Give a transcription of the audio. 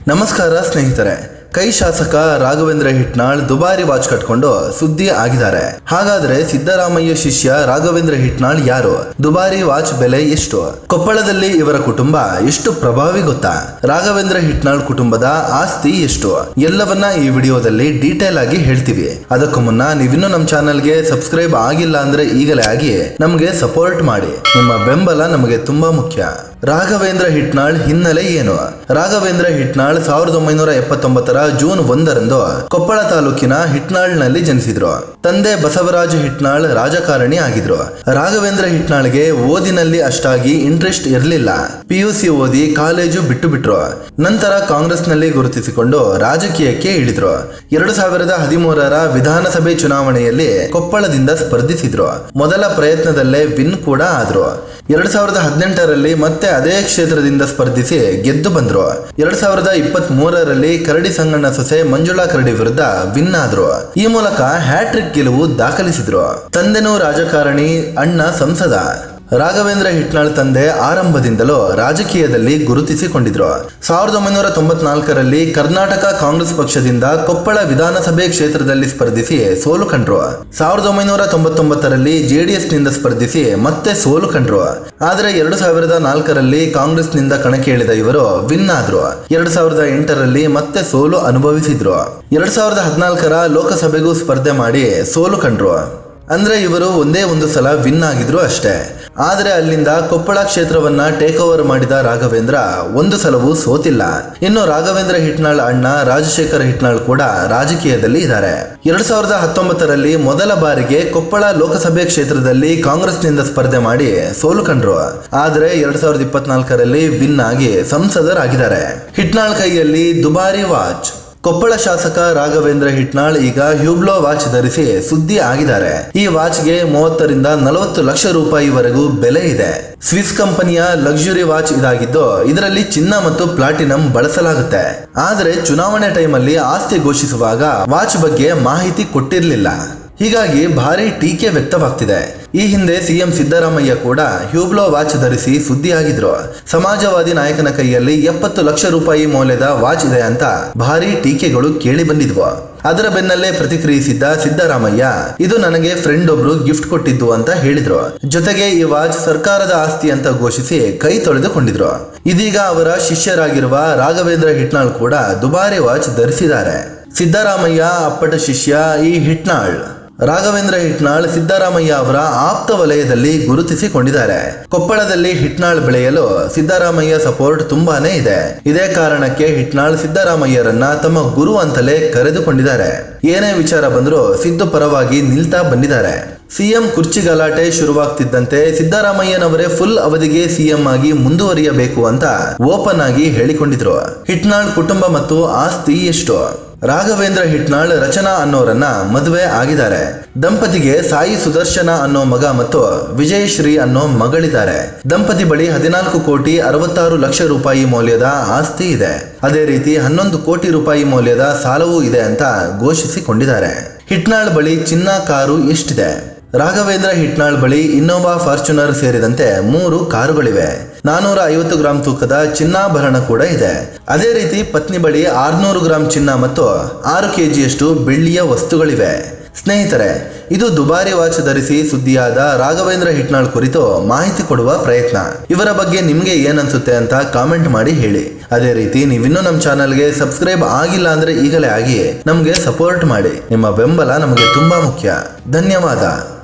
ನಮಸ್ಕಾರ ಸ್ನೇಹಿತರೆ. ಕೈ ಶಾಸಕ ರಾಘವೇಂದ್ರ ಹಿಟ್ನಾಳ್ ದುಬಾರಿ ವಾಚ್ ಕಟ್ಕೊಂಡು ಸುದ್ದಿ ಆಗಿದ್ದಾರೆ. ಹಾಗಾದ್ರೆ ಸಿದ್ದರಾಮಯ್ಯ ಶಿಷ್ಯ ರಾಘವೇಂದ್ರ ಹಿಟ್ನಾಳ್ ಯಾರು? ದುಬಾರಿ ವಾಚ್ ಬೆಲೆ ಎಷ್ಟು? ಕೊಪ್ಪಳದಲ್ಲಿ ಇವರ ಕುಟುಂಬ ಎಷ್ಟು ಪ್ರಭಾವಿ ಗೊತ್ತಾ? ರಾಘವೇಂದ್ರ ಹಿಟ್ನಾಳ್ ಕುಟುಂಬದ ಆಸ್ತಿ ಎಷ್ಟು? ಎಲ್ಲವನ್ನ ಈ ವಿಡಿಯೋದಲ್ಲಿ ಡೀಟೇಲ್ ಆಗಿ ಹೇಳ್ತೀವಿ. ಅದಕ್ಕೂ ಮುನ್ನ ನೀವಿನ್ನೂ ನಮ್ಮ ಚಾನಲ್ಗೆ ಸಬ್ಸ್ಕ್ರೈಬ್ ಆಗಿಲ್ಲ ಅಂದ್ರೆ ಈಗಲೇ ಆಗಿ ನಮಗೆ ಸಪೋರ್ಟ್ ಮಾಡಿ. ನಿಮ್ಮ ಬೆಂಬಲ ನಮಗೆ ತುಂಬಾ ಮುಖ್ಯ. ರಾಘವೇಂದ್ರ ಹಿಟ್ನಾಳ್ ಹಿನ್ನೆಲೆ ಏನು? ರಾಘವೇಂದ್ರ ಹಿಟ್ನಾಳ್ 1979 ಜೂನ್ 1 ಕೊಪ್ಪಳ ತಾಲೂಕಿನ ಹಿಟ್ನಾಳ್ನಲ್ಲಿ ಜನಿಸಿದ್ರು. ತಂದೆ ಬಸವರಾಜ್ ಹಿಟ್ನಾಳ್ ರಾಜಕಾರಣಿ ಆಗಿದ್ರು. ರಾಘವೇಂದ್ರ ಹಿಟ್ನಾಳ್ಗೆ ಓದಿನಲ್ಲಿ ಅಷ್ಟಾಗಿ ಇಂಟ್ರೆಸ್ಟ್ ಇರಲಿಲ್ಲ. PUC ಓದಿ ಕಾಲೇಜು ಬಿಟ್ಟು ನಂತರ ಕಾಂಗ್ರೆಸ್ನಲ್ಲಿ ಗುರುತಿಸಿಕೊಂಡು ರಾಜಕೀಯಕ್ಕೆ ಇಳಿದ್ರು. 2013 ವಿಧಾನಸಭೆ ಚುನಾವಣೆಯಲ್ಲಿ ಕೊಪ್ಪಳದಿಂದ ಸ್ಪರ್ಧಿಸಿದ್ರು. ಮೊದಲ ಪ್ರಯತ್ನದಲ್ಲೇ ವಿನ್ ಕೂಡ ಆದ್ರು. 2018 ಮತ್ತೆ ಅದೇ ಕ್ಷೇತ್ರದಿಂದ ಸ್ಪರ್ಧಿಸಿ ಗೆದ್ದು ಬಂದ್ರು. 2023 ಕರಡಿ ಸಂಗಣ್ಣ ಸೊಸೆ ಮಂಜುಳಾ ಕರಡಿ ವಿರುದ್ಧ ವಿನ್ ಆದ್ರು. ಈ ಮೂಲಕ ಹ್ಯಾಟ್ರಿಕ್ ಗೆಲುವು ದಾಖಲಿಸಿದ್ರು. ತಂದೆನೂ ರಾಜಕಾರಣಿ, ಅಣ್ಣ ಸಂಸದ. ರಾಘವೇಂದ್ರ ಹಿಟ್ನಾಳ್ ತಂದೆ ಆರಂಭದಿಂದಲೂ ರಾಜಕೀಯದಲ್ಲಿ ಗುರುತಿಸಿಕೊಂಡಿದ್ರು. 1994 ಕರ್ನಾಟಕ ಕಾಂಗ್ರೆಸ್ ಪಕ್ಷದಿಂದ ಕೊಪ್ಪಳ ವಿಧಾನಸಭೆ ಕ್ಷೇತ್ರದಲ್ಲಿ ಸ್ಪರ್ಧಿಸಿ ಸೋಲು ಕಂಡ್ರು. 1999 JDS ನಿಂದ ಸ್ಪರ್ಧಿಸಿ ಮತ್ತೆ ಸೋಲು ಕಂಡ್ರು. ಆದರೆ 2004 ಕಾಂಗ್ರೆಸ್ನಿಂದ ಕಣಕ್ಕೆ ಇಳಿದ ಇವರು ವಿನ್ ಆದ್ರು. 2008 ಮತ್ತೆ ಸೋಲು ಅನುಭವಿಸಿದ್ರು. 2014 ಲೋಕಸಭೆಗೂ ಸ್ಪರ್ಧೆ ಮಾಡಿ ಸೋಲು ಕಂಡ್ರು. ಅಂದ್ರೆ ಇವರು ಒಂದೇ ಒಂದು ಸಲ ವಿನ್ ಆಗಿದ್ರು ಅಷ್ಟೇ. ಆದರೆ ಅಲ್ಲಿಂದ ಕೊಪ್ಪಳ ಕ್ಷೇತ್ರವನ್ನ ಟೇಕ್ ಓವರ್ ಮಾಡಿದ ರಾಘವೇಂದ್ರ ಒಂದು ಸಲವೂ ಸೋತಿಲ್ಲ. ಇನ್ನು ರಾಘವೇಂದ್ರ ಹಿಟ್ನಾಳ್ ಅಣ್ಣ ರಾಜಶೇಖರ ಹಿಟ್ನಾಳ್ ಕೂಡ ರಾಜಕೀಯದಲ್ಲಿ ಇದ್ದಾರೆ. 2019 ಮೊದಲ ಬಾರಿಗೆ ಕೊಪ್ಪಳ ಲೋಕಸಭೆ ಕ್ಷೇತ್ರದಲ್ಲಿ ಕಾಂಗ್ರೆಸ್ನಿಂದ ಸ್ಪರ್ಧೆ ಮಾಡಿ ಸೋಲು ಕಂಡ್ರು. ಆದರೆ 2024 ವಿನ್ ಆಗಿ ಸಂಸದರಾಗಿದ್ದಾರೆ. ಹಿಟ್ನಾಳ್ ಕೈಯಲ್ಲಿ ದುಬಾರಿ ವಾಚ್. ಕೊಪ್ಪಳ ಶಾಸಕ ರಾಘವೇಂದ್ರ ಹಿಟ್ನಾಳ್ ಈಗ ಹ್ಯೂಬ್ಲೋ ವಾಚ್ ಧರಿಸಿ ಸುದ್ದಿ ಆಗಿದ್ದಾರೆ. ಈ ವಾಚ್ಗೆ 30 ರಿಂದ 40 ಲಕ್ಷ ರೂಪಾಯಿವರೆಗೂ ಬೆಲೆ ಇದೆ. ಸ್ವಿಸ್ ಕಂಪನಿಯ ಲಕ್ಸುರಿ ವಾಚ್ ಇದಾಗಿದ್ದು ಇದರಲ್ಲಿ ಚಿನ್ನ ಮತ್ತು ಪ್ಲಾಟಿನಂ ಬಳಸಲಾಗುತ್ತೆ. ಆದರೆ ಚುನಾವಣೆ ಟೈಮಲ್ಲಿ ಆಸ್ತಿ ಘೋಷಿಸುವಾಗ ವಾಚ್ ಬಗ್ಗೆ ಮಾಹಿತಿ ಕೊಟ್ಟಿರಲಿಲ್ಲ. ಹೀಗಾಗಿ ಭಾರಿ ಟೀಕೆ ವ್ಯಕ್ತವಾಗ್ತಿದೆ. ಈ ಹಿಂದೆ CM ಸಿದ್ದರಾಮಯ್ಯ ಕೂಡ ಹ್ಯೂಬ್ಲೋ ವಾಚ್ ಧರಿಸಿ ಸುದ್ದಿಯಾಗಿದ್ರು. ಸಮಾಜವಾದಿ ನಾಯಕನ ಕೈಯಲ್ಲಿ 70 ಲಕ್ಷ ರೂಪಾಯಿ ಮೌಲ್ಯದ ವಾಚ್ ಇದೆ ಅಂತ ಭಾರಿ ಟೀಕೆಗಳು ಕೇಳಿ ಬಂದಿದ್ವು. ಅದರ ಬೆನ್ನಲ್ಲೇ ಪ್ರತಿಕ್ರಿಯಿಸಿದ್ದ ಸಿದ್ದರಾಮಯ್ಯ, ಇದು ನನಗೆ ಫ್ರೆಂಡ್ ಒಬ್ರು ಗಿಫ್ಟ್ ಕೊಟ್ಟಿದ್ದು ಅಂತ ಹೇಳಿದ್ರು. ಜೊತೆಗೆ ಈ ವಾಚ್ ಸರ್ಕಾರದ ಆಸ್ತಿ ಅಂತ ಘೋಷಿಸಿ ಕೈ ತೊಳೆದುಕೊಂಡಿದ್ರು. ಇದೀಗ ಅವರ ಶಿಷ್ಯರಾಗಿರುವ ರಾಘವೇಂದ್ರ ಹಿಟ್ನಾಳ್ ಕೂಡ ದುಬಾರಿ ವಾಚ್ ಧರಿಸಿದ್ದಾರೆ. ಸಿದ್ದರಾಮಯ್ಯ ಅಪ್ಪಟ ಶಿಷ್ಯ ಈ ಹಿಟ್ನಾಳ್. ರಾಘವೇಂದ್ರ ಹಿಟ್ನಾಳ್ ಸಿದ್ದರಾಮಯ್ಯ ಅವರ ಆಪ್ತ ವಲಯದಲ್ಲಿ ಗುರುತಿಸಿಕೊಂಡಿದ್ದಾರೆ. ಕೊಪ್ಪಳದಲ್ಲಿ ಹಿಟ್ನಾಳ್ ಬೆಳೆಯಲು ಸಿದ್ದರಾಮಯ್ಯ ಸಪೋರ್ಟ್ ತುಂಬಾನೇ ಇದೆ. ಇದೇ ಕಾರಣಕ್ಕೆ ಹಿಟ್ನಾಳ್ ಸಿದ್ದರಾಮಯ್ಯರನ್ನ ತಮ್ಮ ಗುರು ಅಂತಲೇ ಕರೆದುಕೊಂಡಿದ್ದಾರೆ. ಏನೇ ವಿಚಾರ ಬಂದರೂ ಸಿದ್ದು ಪರವಾಗಿ ನಿಲ್ತಾ ಬಂದಿದ್ದಾರೆ. CM ಕುರ್ಚಿ ಗಲಾಟೆ ಶುರುವಾಗ್ತಿದ್ದಂತೆ ಸಿದ್ದರಾಮಯ್ಯನವರೇ ಫುಲ್ ಅವಧಿಗೆ CM ಆಗಿ ಮುಂದುವರಿಯಬೇಕು ಅಂತ ಓಪನ್ ಆಗಿ ಹೇಳಿಕೊಂಡಿದ್ರು. ಹಿಟ್ನಾಳ್ ಕುಟುಂಬ ಮತ್ತು ಆಸ್ತಿ ಎಷ್ಟು? ರಾಘವೇಂದ್ರ ಹಿಟ್ನಾಳ್ ರಚನಾ ಅನ್ನೋರನ್ನ ಮದುವೆ ಆಗಿದ್ದಾರೆ. ದಂಪತಿಗೆ ಸಾಯಿ ಸುದರ್ಶನ ಅನ್ನೋ ಮಗ ಮತ್ತು ವಿಜಯಶ್ರೀ ಅನ್ನೋ ಮಗಳಿದ್ದಾರೆ. ದಂಪತಿ ಬಳಿ 14,66 ಲಕ್ಷ ರೂಪಾಯಿ ಮೌಲ್ಯದ ಆಸ್ತಿ ಇದೆ. ಅದೇ ರೀತಿ 11 ಕೋಟಿ ರೂಪಾಯಿ ಮೌಲ್ಯದ ಸಾಲವೂ ಇದೆ ಅಂತ ಘೋಷಿಸಿಕೊಂಡಿದ್ದಾರೆ. ಹಿಟ್ನಾಳ್ ಬಳಿ ಚಿನ್ನ, ಕಾರು ಎಷ್ಟಿದೆ? ರಾಘವೇಂದ್ರ ಹಿಟ್ನಾಳ್ ಬಳಿ ಇನ್ನೋವಾ ಫಾರ್ಚುನರ್ ಸೇರಿದಂತೆ 3 ಕಾರುಗಳಿವೆ. 450 ಗ್ರಾಂ ತೂಕದ ಚಿನ್ನಾಭರಣ ಕೂಡ ಇದೆ. ಅದೇ ರೀತಿ ಪತ್ನಿ ಬಳಿ 600 ಗ್ರಾಂ ಚಿನ್ನ ಮತ್ತು 6 kgಯಷ್ಟು ಬೆಳ್ಳಿಯ ವಸ್ತುಗಳಿವೆ. ಸ್ನೇಹಿತರೆ, ಇದು ದುಬಾರಿ ವಾಚ್ ಧರಿಸಿ ಸುದ್ದಿಯಾದ ರಾಘವೇಂದ್ರ ಹಿಟ್ನಾಳ್ ಕುರಿತು ಮಾಹಿತಿ ಕೊಡುವ ಪ್ರಯತ್ನ. ಇವರ ಬಗ್ಗೆ ನಿಮ್ಗೆ ಏನನ್ಸುತ್ತೆ ಅಂತ ಕಾಮೆಂಟ್ ಮಾಡಿ ಹೇಳಿ. ಅದೇ ರೀತಿ ನೀವಿನ್ನೂ ನಮ್ಮ ಚಾನಲ್ಗೆ ಸಬ್ಸ್ಕ್ರೈಬ್ ಆಗಿಲ್ಲ ಅಂದ್ರೆ ಈಗಲೇ ಆಗಿ ನಮ್ಗೆ ಸಪೋರ್ಟ್ ಮಾಡಿ. ನಿಮ್ಮ ಬೆಂಬಲ ನಮಗೆ ತುಂಬಾ ಮುಖ್ಯ. ಧನ್ಯವಾದ.